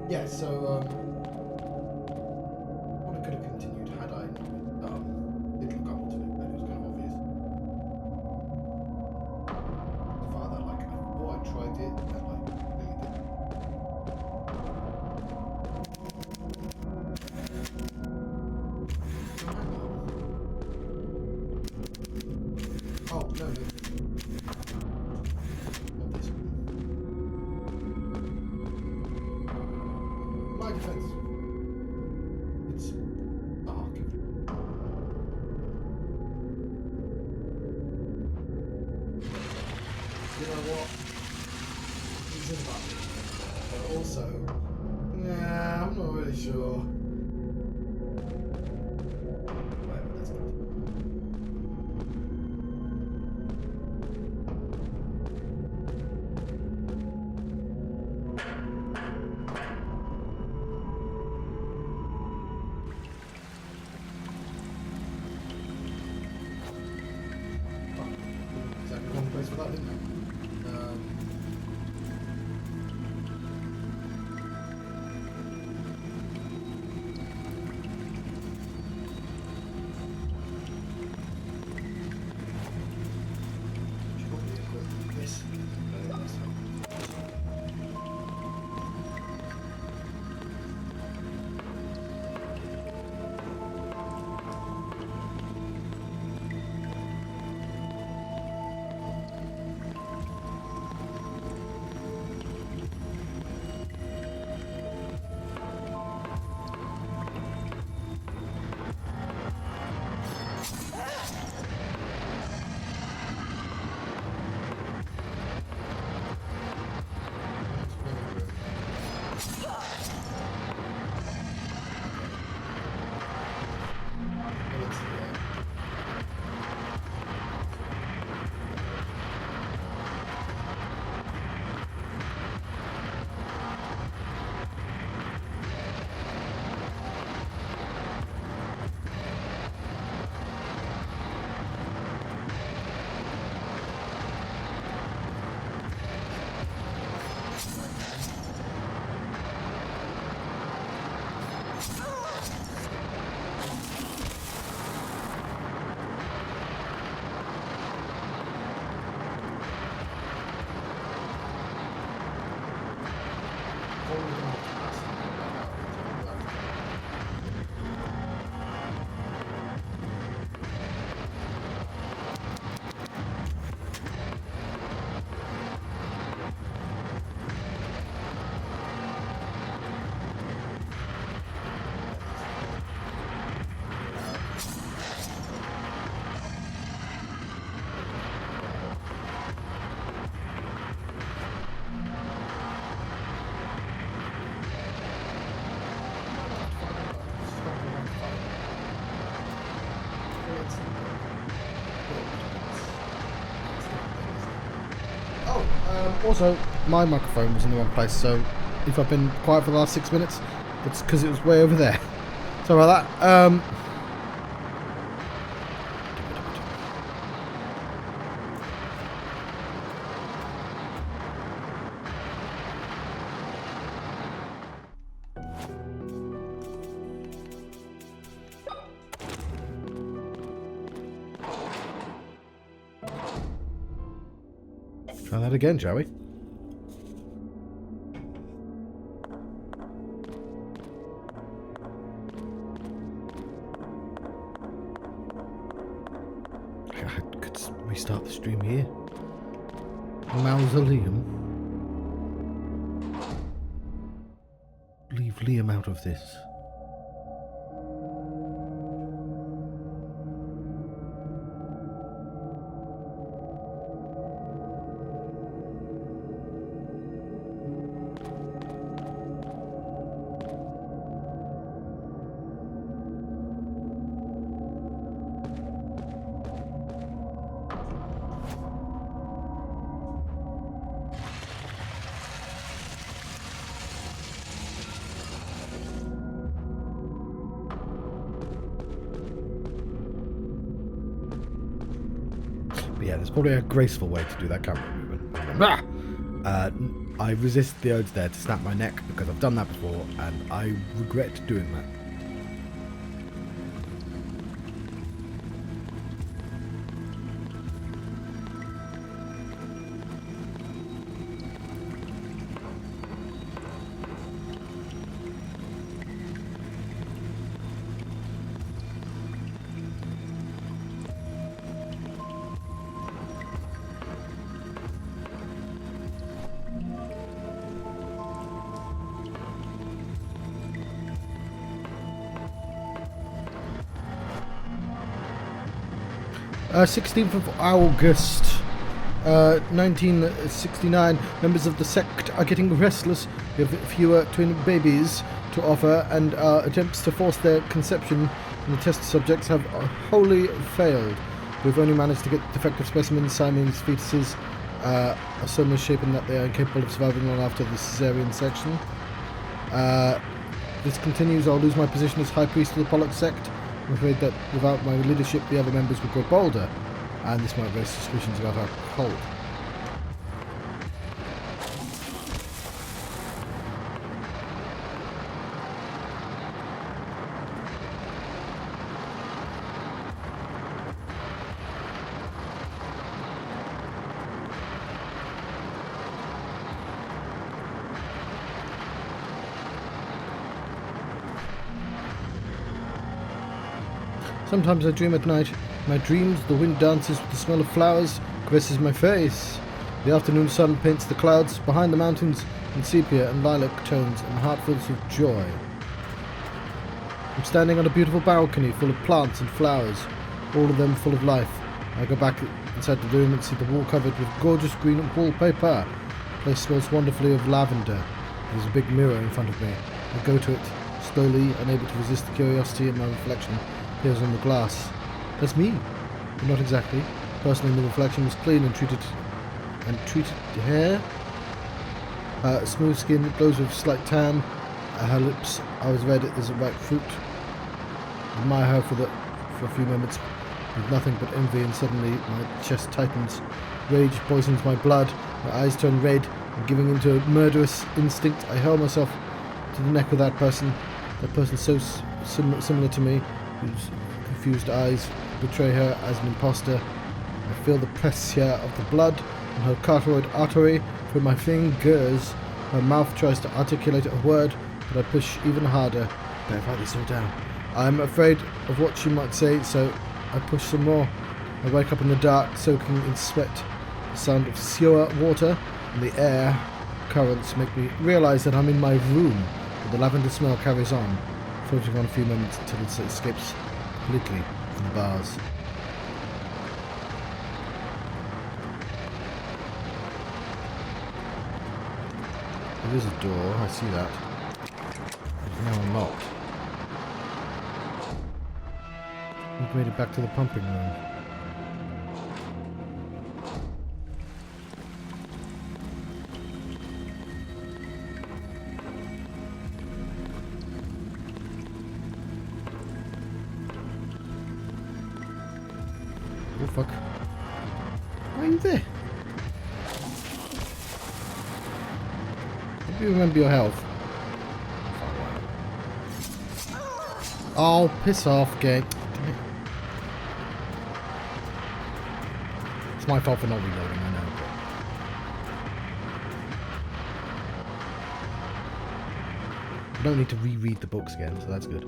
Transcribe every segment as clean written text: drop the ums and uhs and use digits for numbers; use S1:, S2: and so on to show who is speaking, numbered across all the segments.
S1: Yeah, so what I could have continued had I did look up to it, but it was kind of obvious. The fact that like I thought I tried it, and like really didn't. Oh no, no. Not this one. My defense. It's dark. You know what? He's in about it. But also, nah, I'm not really sure. Whatever, that's good. Exactly the wrong place for that, didn't I? Should probably equip this. Also, my microphone was in the wrong place, so if I've been quiet for the last 6 minutes, it's because it was way over there. Sorry about that. Try that again, shall we? I could restart the stream here. Mausoleum. Leave Liam out of this. But yeah, there's probably a graceful way to do that camera movement. I resist the urge there to snap my neck because I've done that before and I regret doing that. Uh, 16th of August, 1969. Members of the sect are getting restless. We have fewer twin babies to offer, and our attempts to force their conception in the test subjects have wholly failed. We've only managed to get defective specimens. Siamese fetuses are so misshapen that they are incapable of surviving long after the cesarean section. This continues, I'll lose my position as High Priest of the Pollock sect. I'm afraid that without my leadership, the other members would grow bolder, and this might raise suspicions about our cult. Sometimes I dream at night. In my dreams, the wind dances with the smell of flowers, caresses my face. The afternoon sun paints the clouds behind the mountains in sepia and lilac tones, and my heart fills with joy. I'm standing on a beautiful balcony full of plants and flowers, all of them full of life. I go back inside the room and see the wall covered with gorgeous green wallpaper. The place smells wonderfully of lavender. There's a big mirror in front of me. I go to it, slowly, unable to resist the curiosity in my reflection. Appears on the glass. That's me, but not exactly. Personally, the reflection was clean and treated hair. Smooth skin, glows with slight tan. Her lips are as red as a ripe fruit. Admire her for a few moments with nothing but envy, and suddenly my chest tightens. Rage poisons my blood. My eyes turn red, and giving into a murderous instinct, I hurl myself to the neck of that person. That person so similar to me, whose confused eyes betray her as an imposter. I feel the pressure of the blood on her carotid artery through my fingers. Her mouth tries to articulate a word, but I push even harder. Better write this all down. I'm afraid of what she might say, so I push some more. I wake up in the dark, soaking in sweat. The sound of sewer water and the air currents make me realize that I'm in my room, but the lavender smell carries on, floating on a few moments until it escapes completely from the bars. There is a door, I see that. It's now unlocked. We've made it back to the pumping room. Oh fuck. Why are you there? Hope you remember your health. Oh, piss off, game. It's my fault for not reloading, I know. But I don't need to reread the books again, so that's good.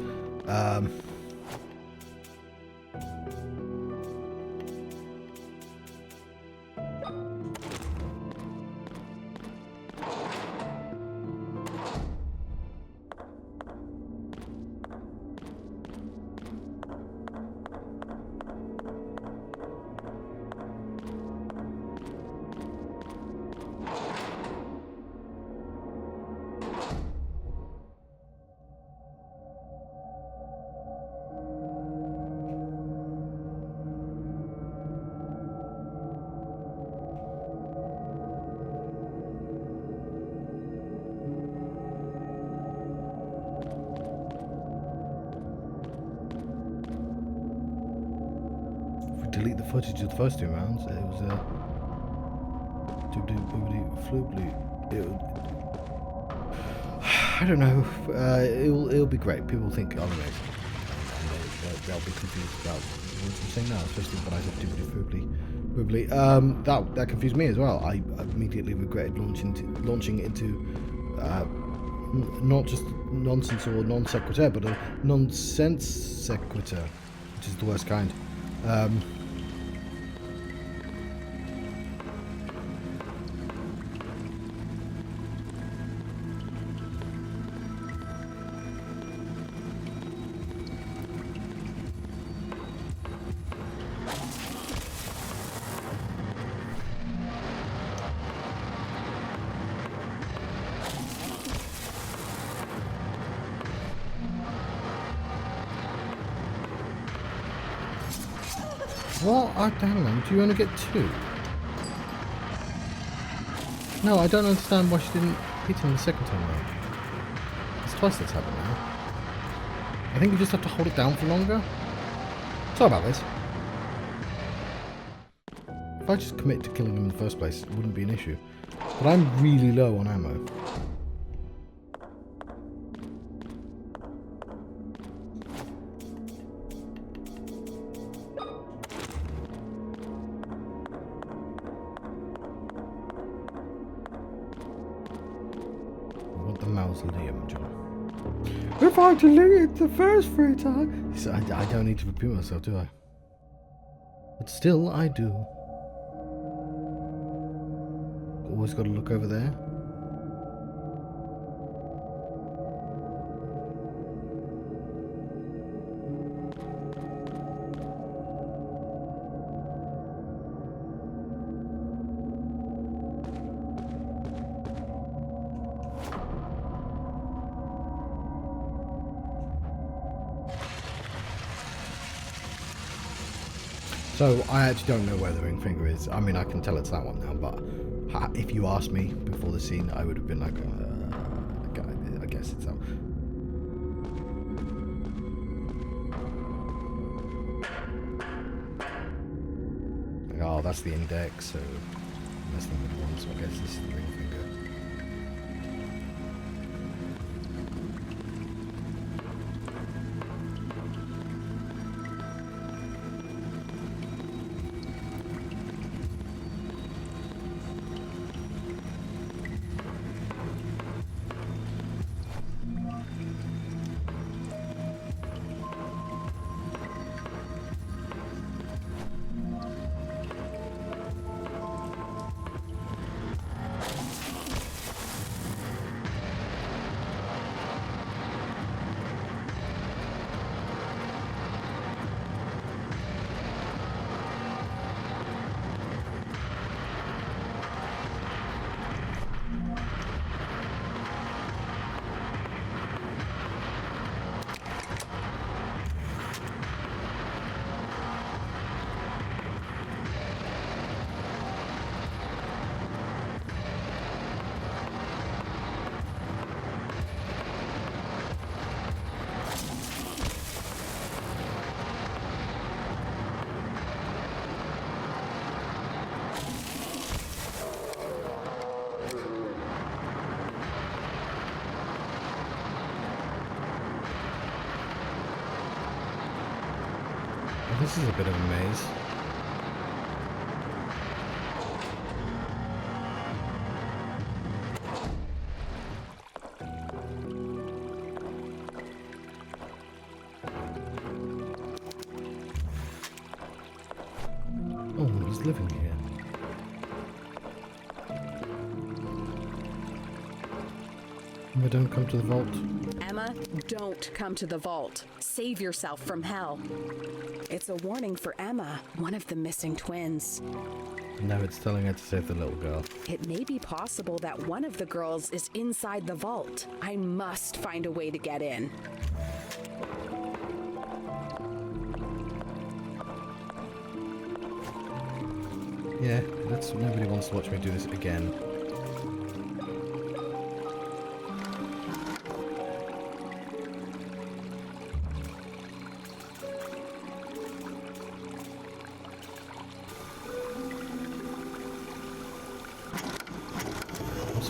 S1: Delete the footage of the first two rounds. It was a flu bleed. I don't know. It'll be great. People think I'm amazing. And they'll be confused about what I'm saying now, especially when I said wibbly. That confused me as well. I immediately regretted launching into not just nonsense or non sequitur, but a nonsense sequitur, which is the worst kind. Well, hang on, do you only get 2? No, I don't understand why she didn't hit him the second time around. It's twice that's happened now. I think you just have to hold it down for longer. Sorry about this. If I just commit to killing him in the first place, it wouldn't be an issue. But I'm really low on ammo. The mausoleum, John. If I deleted the first 3 times... I don't need to repeat myself, do I? But still, I do. Always got to look over there. So, I actually don't know where the ring finger is. I mean, I can tell it's that one now, but if you asked me before the scene, I would have been like, I guess it's that one. Oh, that's the index, so that's the middle one, so I guess this is the ring finger. This is a bit of a maze. Oh, he's living here. Emma, don't come to the vault.
S2: Emma, don't come to the vault. Save yourself from hell. It's a warning for Emma, one of the missing twins.
S1: No, it's telling her to save the little girl.
S2: It may be possible that one of the girls is inside the vault. I must find a way to get in.
S1: Yeah, nobody wants to watch me do this again.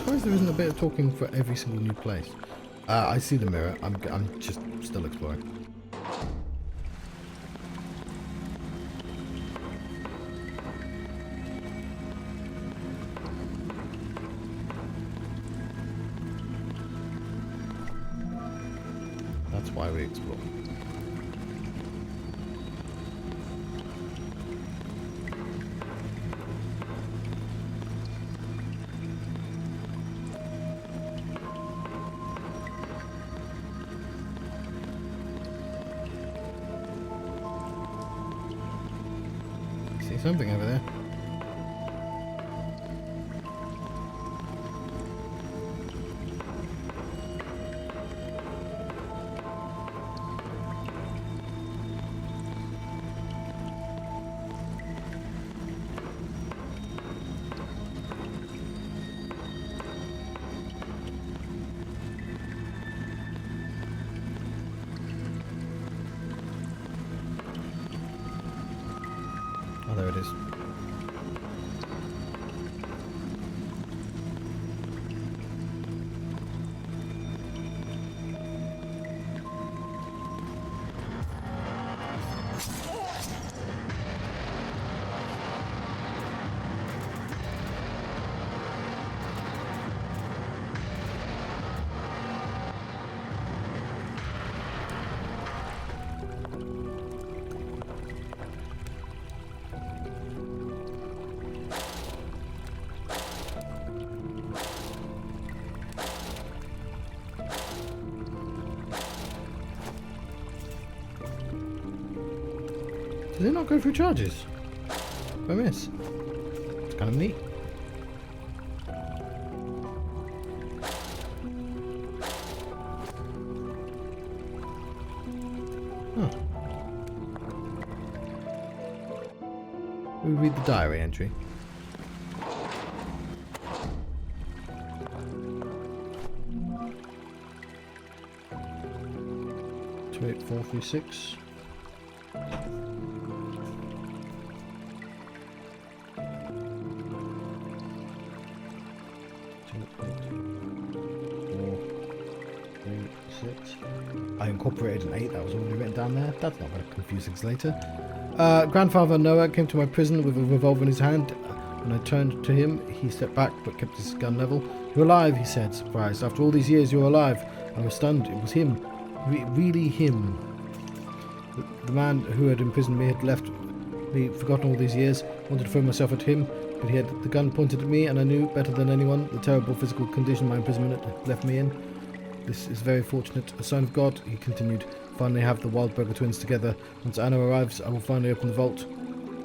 S1: surprised there isn't a bit of talking for every single new place. I see the mirror. I'm just still exploring. That's why we explore. See something over there. Oh, there it is. Does it not go through charges? I miss. It's kind of neat. Huh. We read the diary entry. Two, 8, 4, 3, 6. I incorporated an 8 that was already written down there. That's not going to confuse things later. Grandfather Noah came to my prison with a revolver in his hand. When I turned to him, he stepped back but kept his gun level. "You're alive," he said, surprised. "After all these years, you're alive." I was stunned. It was him. Really him. The man who had imprisoned me had left me, forgotten all these years. I wanted to throw myself at him, but he had the gun pointed at me, and I knew better than anyone the terrible physical condition my imprisonment had left me in. "This is very fortunate. A sign of God," he continued. "Finally have the Wildberger twins together. Once Anna arrives, I will finally open the vault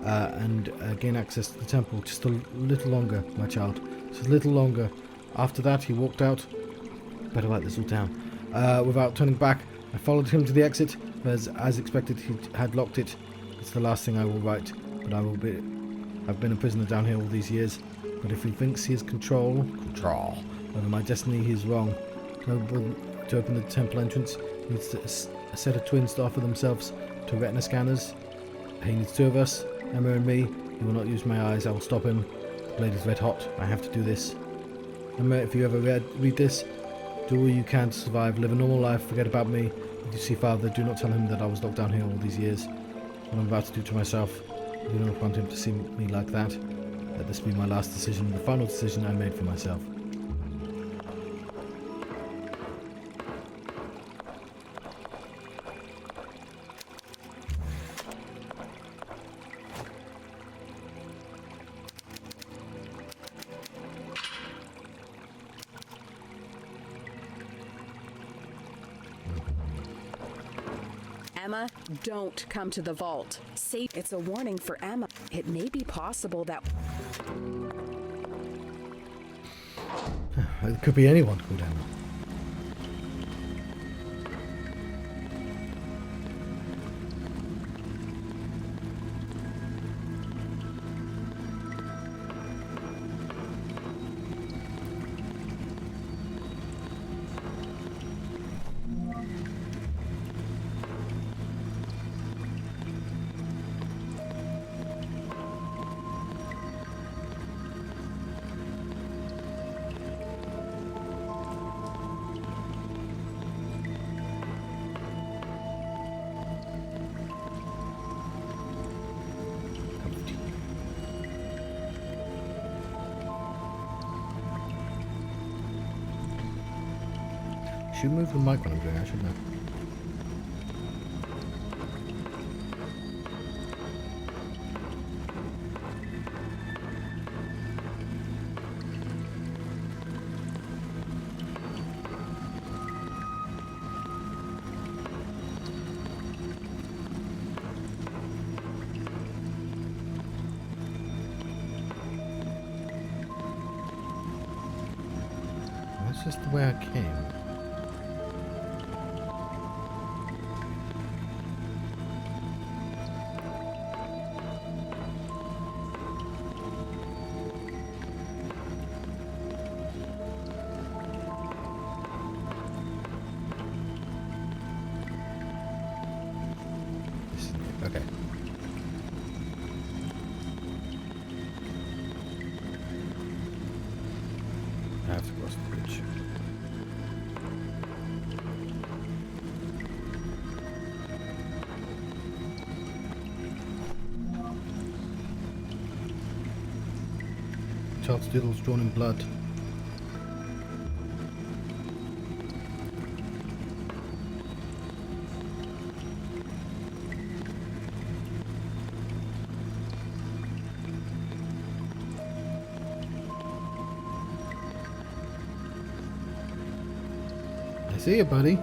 S1: and gain access to the temple. Just a little longer, my child. Just a little longer." After that, he walked out. Better write this all down. Without turning back, I followed him to the exit, but as expected, he had locked it. It's the last thing I will write, but I've been a prisoner down here all these years. But if he thinks he has control over my destiny, he is wrong. To open the temple entrance, he needs a set of twins to offer themselves to retina scanners. He needs 2 of us, Emma and me. He will not use my eyes. I will stop him. The blade is red hot. I have to do this. Emma, if you ever read this, do all you can to survive. Live a normal life. Forget about me. If you see Father, do not tell him that I was locked down here all these years. What I'm about to do to myself, I do not want him to see me like that. Let this be my last decision, the final decision I made for myself.
S2: Emma, don't come to the vault. It's a warning for Emma. It may be possible that...
S1: It could be anyone called Emma. should move the mic when I'm doing it, shouldn't I? That's just the way I came. This is it. Okay. I have to cross the bridge. Child's doodles drawn in blood. I see you, buddy.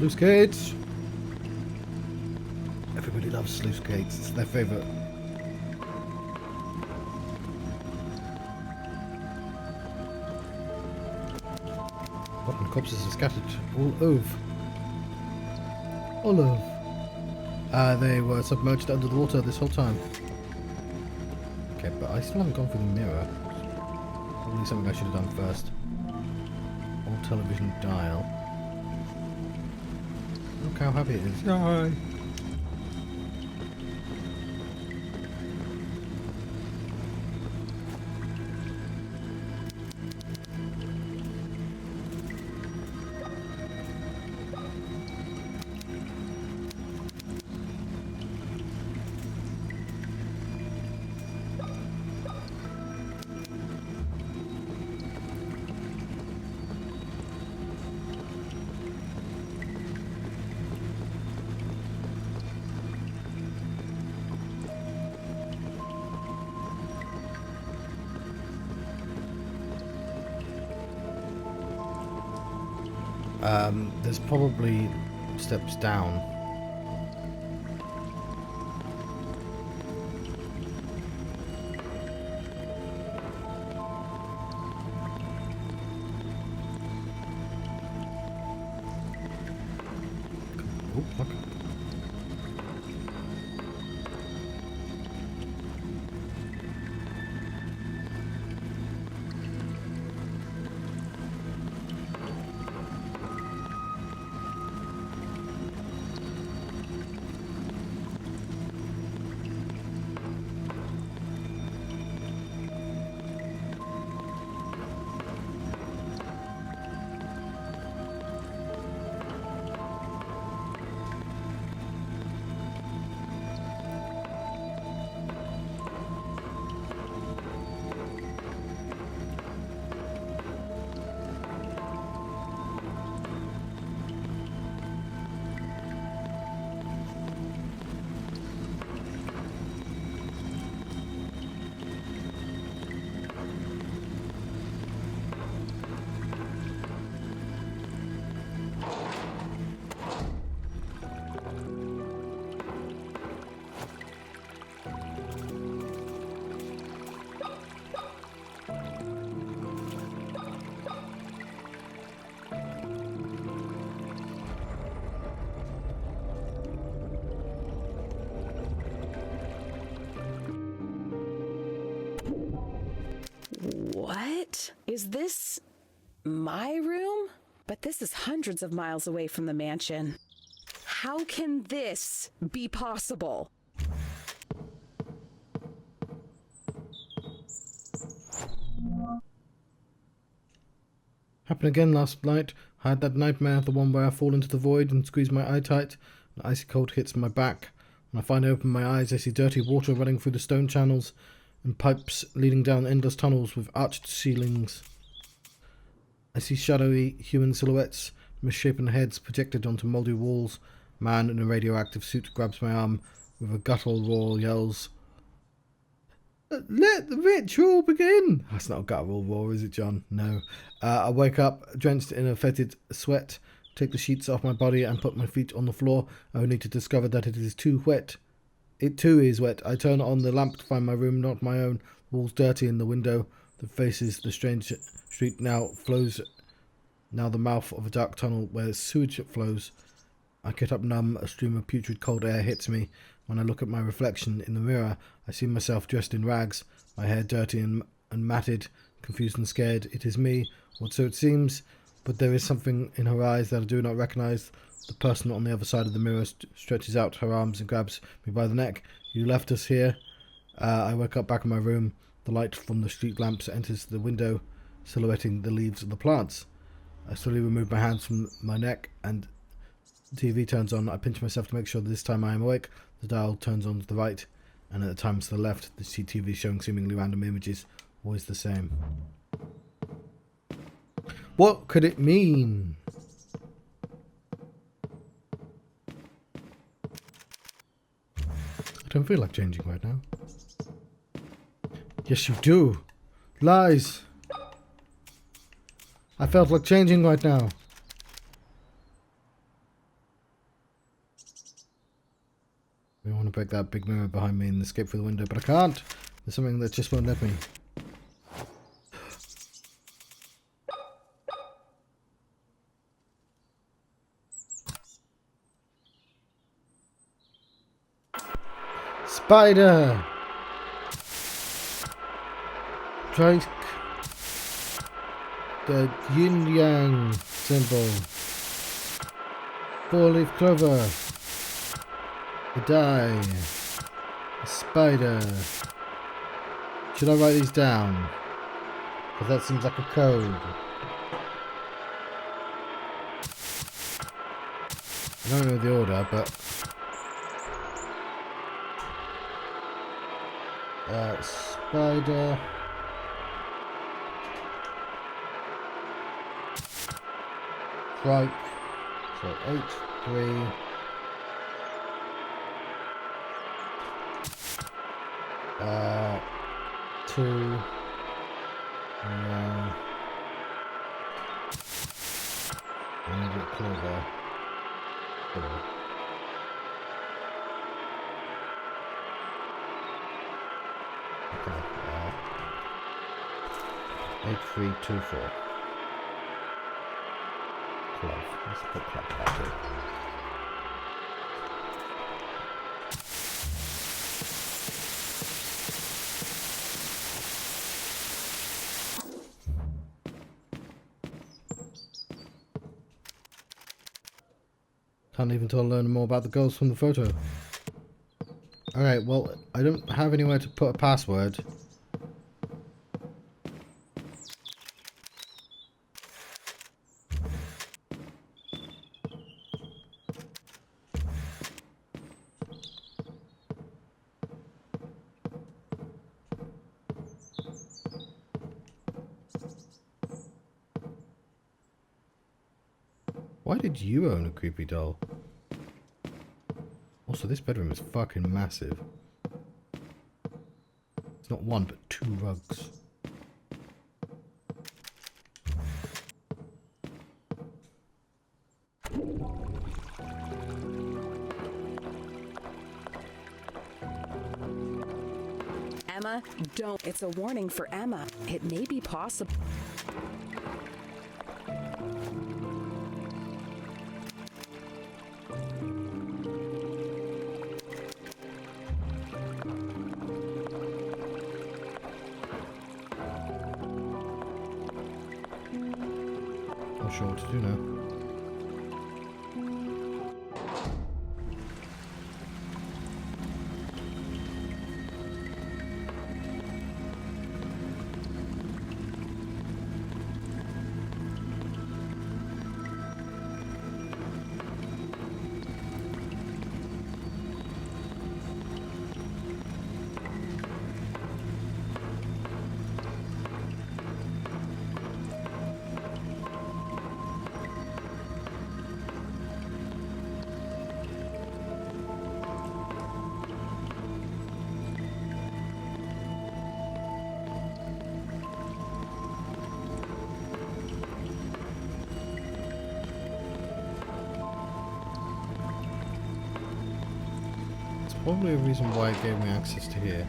S1: Sluice gates. Everybody loves sluice gates. It's their favourite. Rotten corpses are scattered all over. All over. They were submerged under the water this whole time. Okay, but I still haven't gone for the mirror. Probably something I should have done first. Old television dial. Look how happy it is. Yay! There's probably steps down. Oh, fuck.
S2: Is this my room? But this is hundreds of miles away from the mansion. How can this be possible?
S1: Happened again last night. I had that nightmare, the one where I fall into the void and squeeze my eye tight. An icy cold hits my back. When I finally open my eyes, I see dirty water running through the stone channels and pipes leading down endless tunnels with arched ceilings. I see shadowy human silhouettes, misshapen heads projected onto mouldy walls. A man in a radioactive suit grabs my arm with a guttural roar, yells, "Let the ritual begin!" That's not a guttural roar, is it, John? No. I wake up, drenched in a fetid sweat, take the sheets off my body and put my feet on the floor, only to discover that it is too wet. It too is wet. I turn on the lamp to find my room not my own. Walls dirty in the window that faces the strange street now the mouth of a dark tunnel where sewage flows. I get up numb. A stream of putrid cold air hits me. When I look at my reflection in the mirror, I see myself dressed in rags, my hair dirty and matted, confused and scared. It is me, or so it seems, but there is something in her eyes that I do not recognize. The person on the other side of the mirror stretches out her arms and grabs me by the neck. "You left us here." I wake up back in my room. The light from the street lamps enters the window, silhouetting the leaves of the plants. I slowly remove my hands from my neck and the TV turns on. I pinch myself to make sure that this time I am awake. The dial turns on to the right, and at the times to the left, the CTV showing seemingly random images, always the same. What could it mean? I don't feel like changing right now. Yes, you do. Lies. I felt like changing right now. I want to break that big mirror behind me and escape through the window, but I can't. There's something that just won't let me. Spider! Strike the yin-yang symbol. Four-leaf clover. The die. A spider. Should I write these down? Because that seems like a code. I don't know the order, but... spider... Strike. So 8, 3... 2 and I need it clover. Okay. 8, 3, 2, 4. Clove. Let's put clove back in. Can't even learn more about the girls from the photo. Alright, well, I don't have anywhere to put a password. Why did you own a creepy doll? Also, this bedroom is fucking massive. It's not one, but 2 rugs.
S2: Emma, don't. It's a warning for Emma. It may be possible.
S1: not sure what to do now. Probably a reason why it gave me access to here.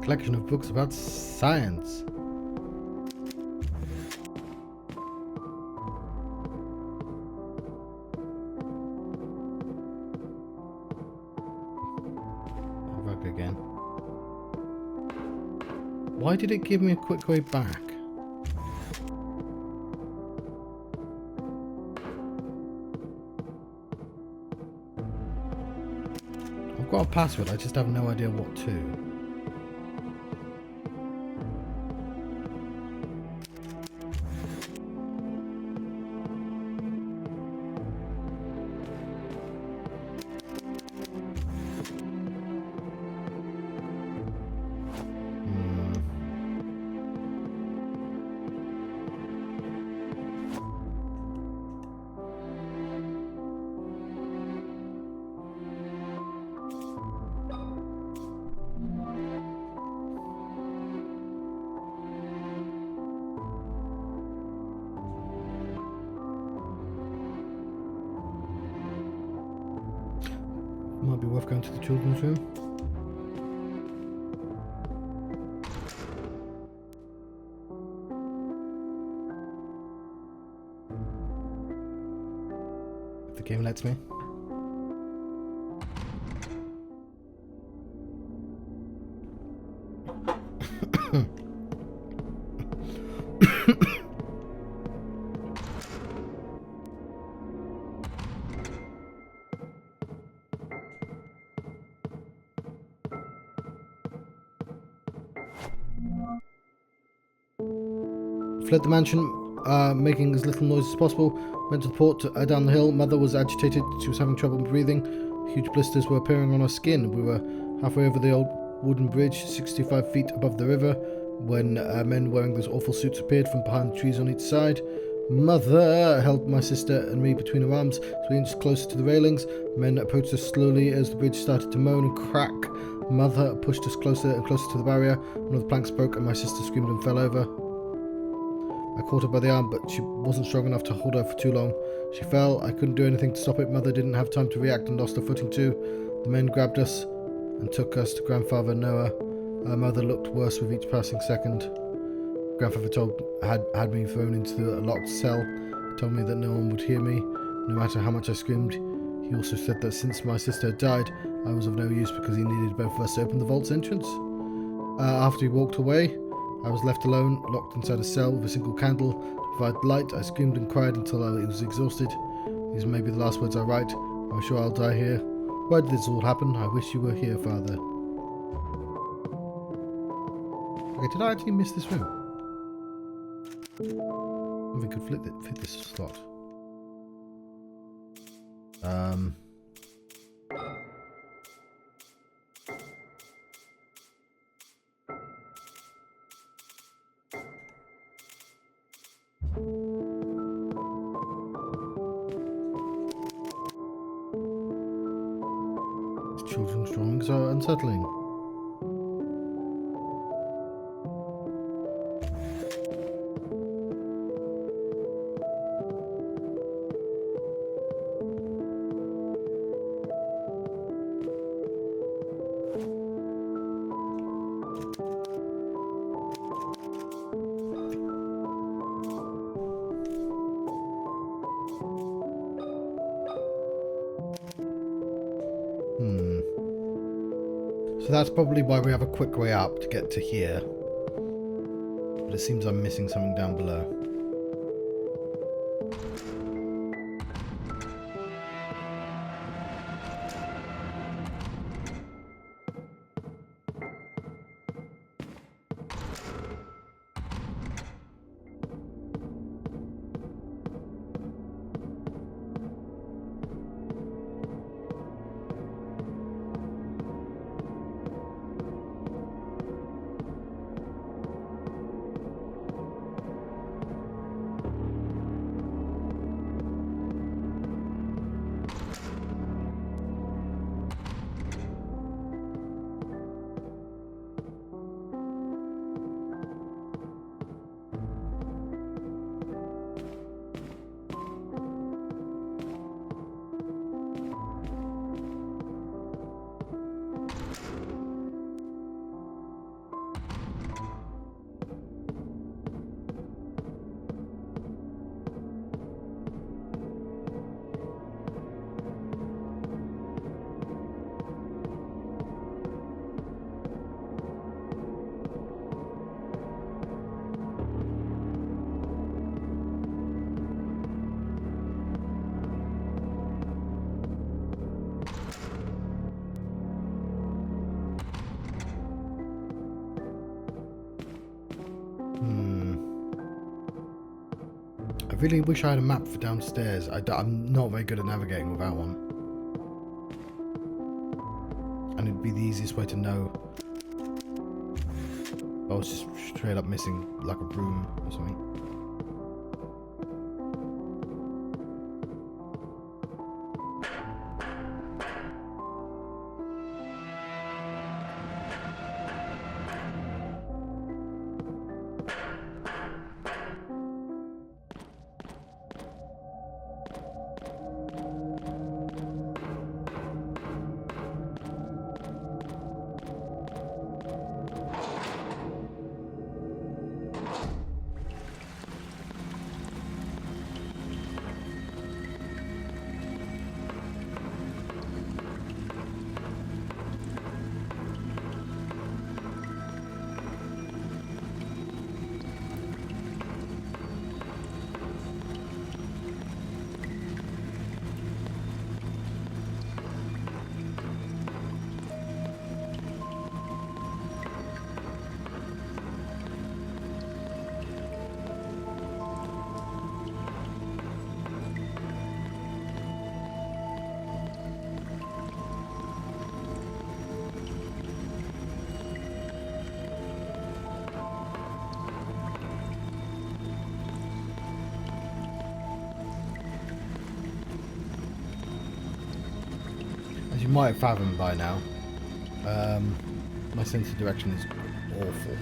S1: Collection of books about science. Rug again. Why did it give me a quick way back? I've got a password, I just have no idea what to. Might be worth going to the children's room. If the game lets me. Fled the mansion, making as little noise as possible. Went to the port down the hill. Mother was agitated. She was having trouble breathing. Huge blisters were appearing on her skin. We were halfway over the old wooden bridge, 65 feet above the river, when men wearing those awful suits appeared from behind the trees on each side. Mother held my sister and me between her arms, 3 inches closer to the railings. Men approached us slowly as the bridge started to moan and crack. Mother pushed us closer and closer to the barrier. One of the planks broke and my sister screamed and fell over. I caught her by the arm, but she wasn't strong enough to hold her for too long. She fell. I couldn't do anything to stop it. Mother didn't have time to react and lost her footing too. The men grabbed us and took us to Grandfather Noah. Our mother looked worse with each passing second. Grandfather had me thrown into a locked cell. He told me that no one would hear me, no matter how much I screamed. He also said that since my sister had died, I was of no use because he needed both of us to open the vault's entrance. After he walked away, I was left alone, locked inside a cell with a single candle to provide light. I screamed and cried until I was exhausted. These may be the last words I write. I'm sure I'll die here. Why did this all happen? I wish you were here, Father. Okay, did I actually miss this room? If we could fit this slot. The children's drawings are unsettling. So that's probably why we have a quick way up to get to here. But it seems I'm missing something down below. I really wish I had a map for downstairs. I'm not very good at navigating without one. And it'd be the easiest way to know. I was just straight up missing like a room or something. As you might have fathomed by now, my sense of direction is awful.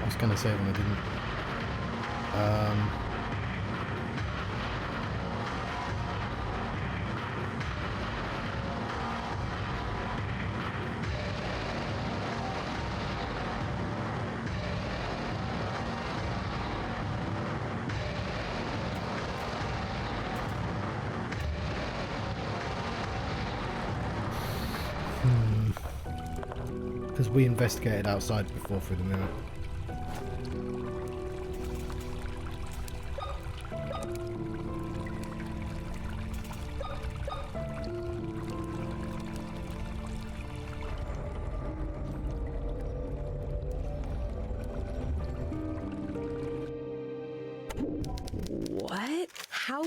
S1: I was gonna say when I didn't. Because we investigated outside before through the mirror.
S2: What? How?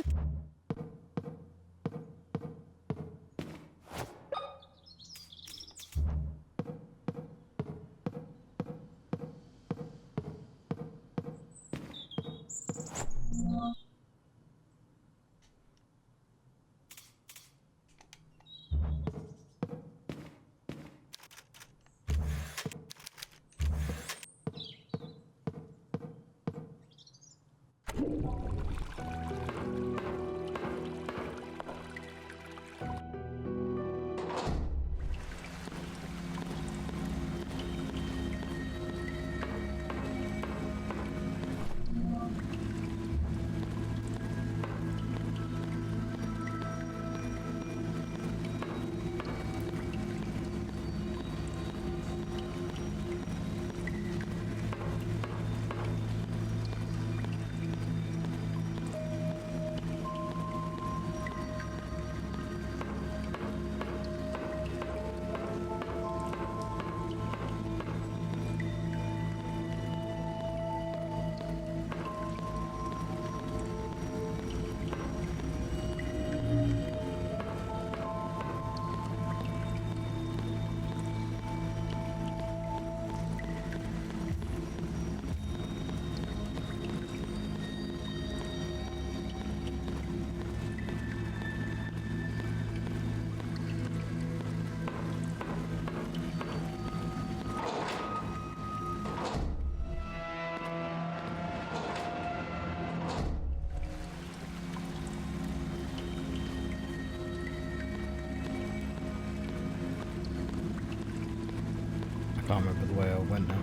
S2: I can't remember the way I went now.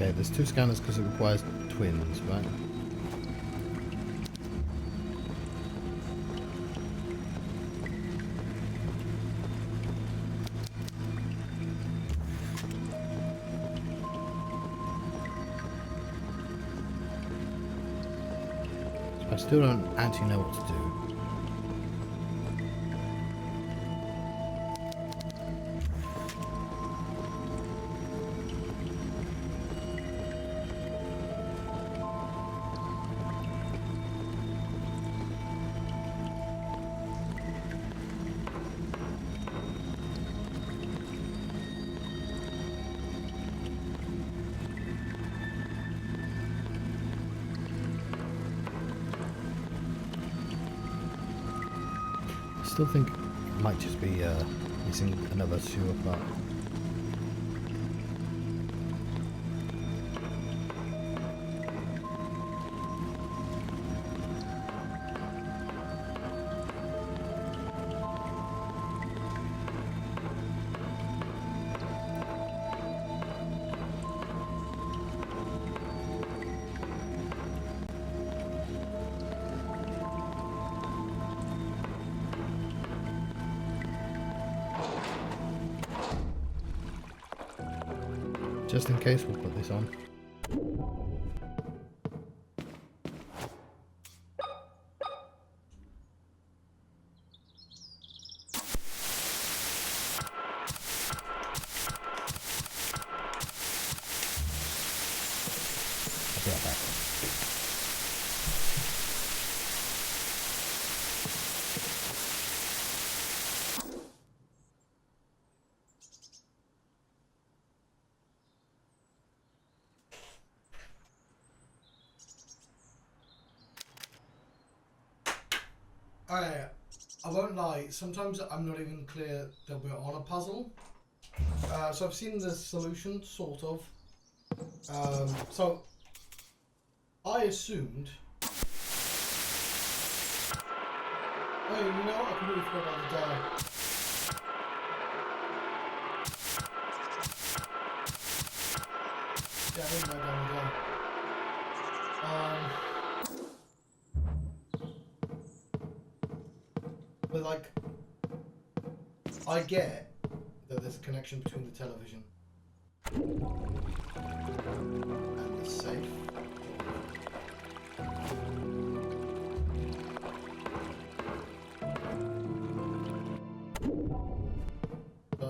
S2: Okay, there's two scanners because it requires twins, right? So I still don't actually know what to do.
S1: still think it might just be missing another sewer part. Just in case, we'll put this on. I'll be right back. I won't lie, sometimes I'm not even clear that we're on a puzzle. So I've seen the solution, sort of. So I assumed... Oh, you know what? I completely forgot about the die. Yeah, I didn't write down the die. But like, I get that there's a connection between the television and the safe.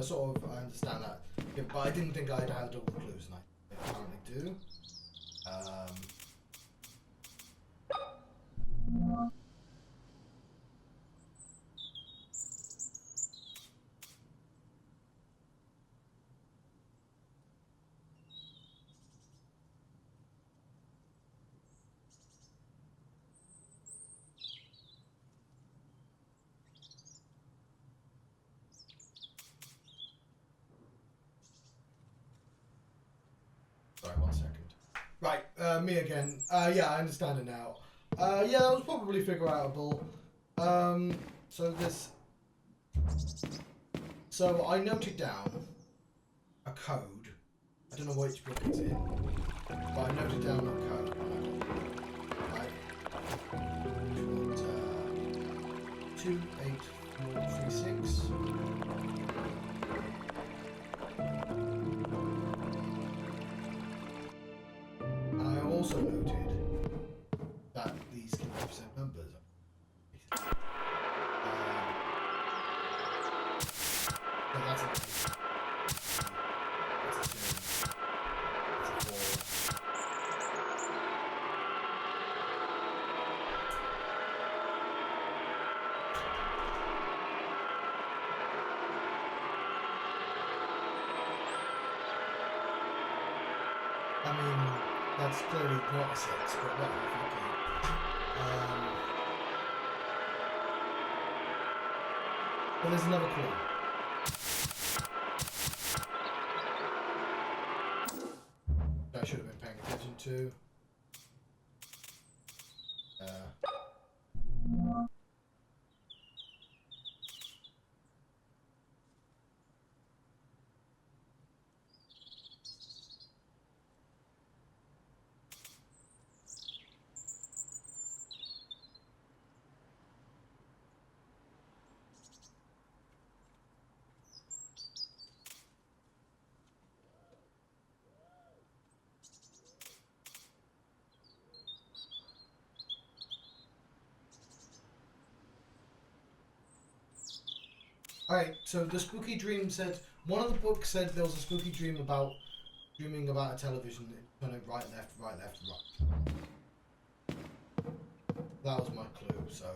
S1: So I understand that, yeah, but I didn't think I'd had all the clues, and I apparently do. Sorry, 1 second. Right, me again. Yeah, I understand it now. Yeah, that was probably figure outable. So I noted down a code. I don't know which book it's in, but I noted down a code. Right. Which was 28436. I also noted that these can represent numbers. So that's a 8. That's a 2. That's a 4. I mean, that's clearly not a 6, but whatever, okay. But there's another clue. I should have been paying attention to. Alright, so the spooky dream said, one of the books said there was a spooky dream about dreaming about a television, turning right, left, right, left, right. That was my clue, so.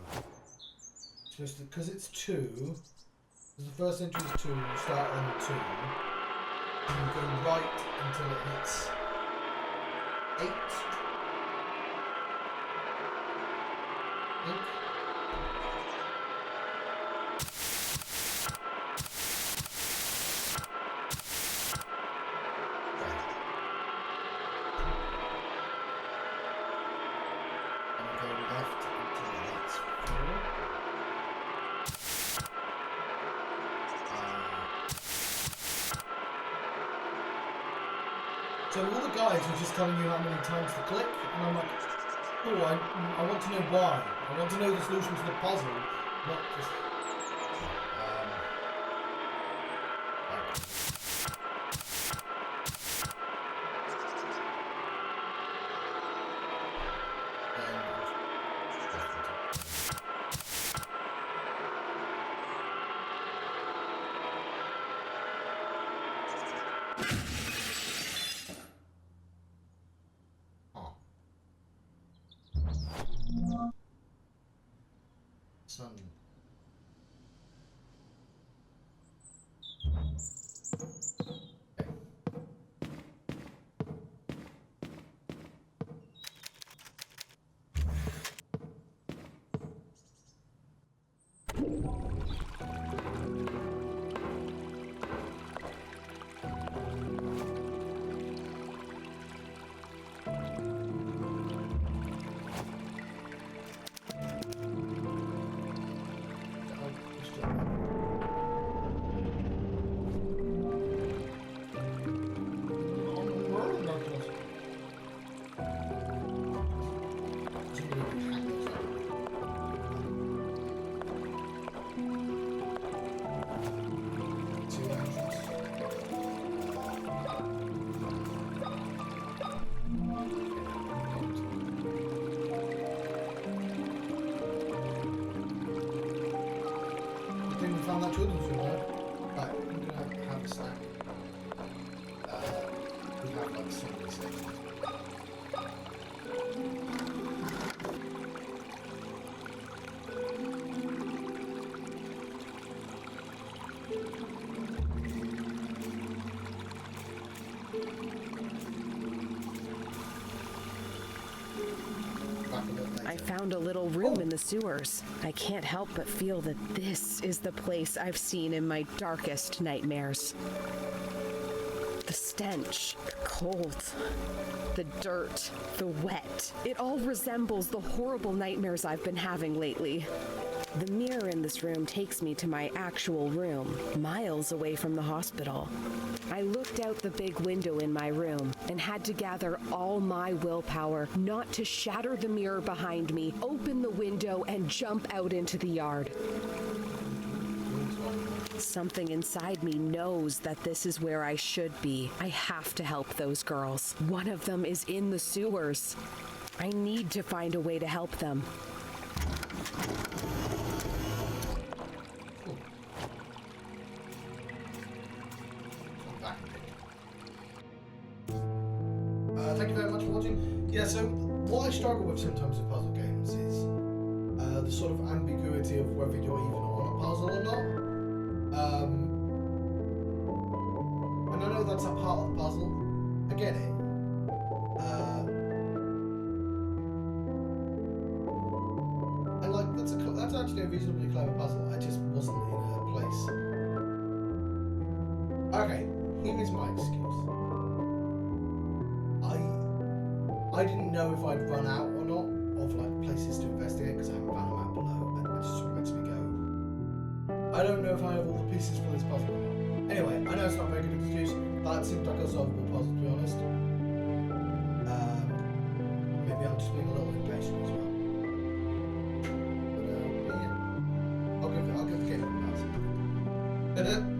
S1: Because it's 2, because the first entry is 2, you start on 2, and you go right until it hits 8. I think. So all the guides were just telling you how many times to click, and I'm like, oh, I want to know why. I want to know the solution to the puzzle, not just... Sun. Found that children's room there. Right, I'm gonna have a snack. We have like so many sections.
S2: I found a little room in the sewers. I can't help but feel that this is the place I've seen in my darkest nightmares. The stench, the cold, the dirt, the wet. It all resembles the horrible nightmares I've been having lately. The mirror in this room takes me to my actual room, miles away from the hospital. I looked out the big window in my room and had to gather all my willpower not to shatter the mirror behind me, open the window, and jump out into the yard. Something inside me knows that this is where I should be. I have to help those girls. One of them is in the sewers. I need to find a way to help them.
S1: Thank you very much for watching. Yeah, so what I struggle with sometimes with puzzle games is the sort of ambiguity of whether you're even on a puzzle or not. And I know that's a part of the puzzle. I get it. And like that's actually a reasonably clever puzzle. I just wasn't in a place. Okay, here is my excuse. I didn't know if I'd run out or not of like places to investigate because I haven't found a map below and it just lets me go. I don't know if I have all the pieces for this puzzle or not. Anyway, I know it's not a very good excuse, but it seems like a solvable puzzle to be honest. Maybe I'm just being a little impatient as well. But yeah, I'll give the game a pass.